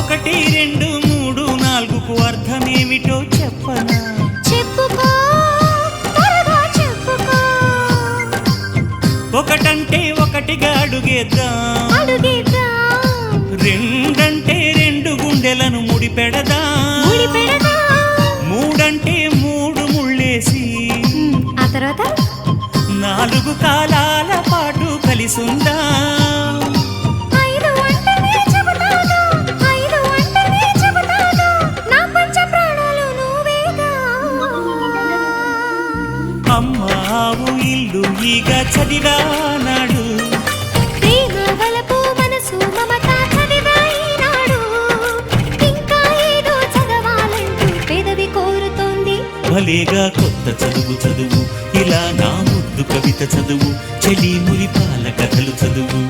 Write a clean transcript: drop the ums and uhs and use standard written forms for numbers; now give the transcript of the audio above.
ఒకటి రెండు మూడు నాలుగుకు అర్థమేమిటో చెప్పనా? చెప్పుకో త్వరగా చెప్పుకో. ఒకటంటే ఒకటిగా అడుగేద్దాం, రెండంటే రెండు గుండెలను ముడిపెడదాం, మూడంటే మూడు ముళ్ళేసి ఆ తర్వాత నాలుగు కాలాల పాటు కలిసుందాం. అమ్మావు ఇల్లు ఈగ చదివానాడు, ప్రేమ వలపు మనసు మమత చదివాయినాడు. ఇంకా ఏదో చదవాలంటూ పెదవి కోరుతోంది. భలేగా కొత్త చదువు చదువు, ఇలా నా ముద్దు కవిత చదువు, చెలి మురిపాల కథలు చదువు.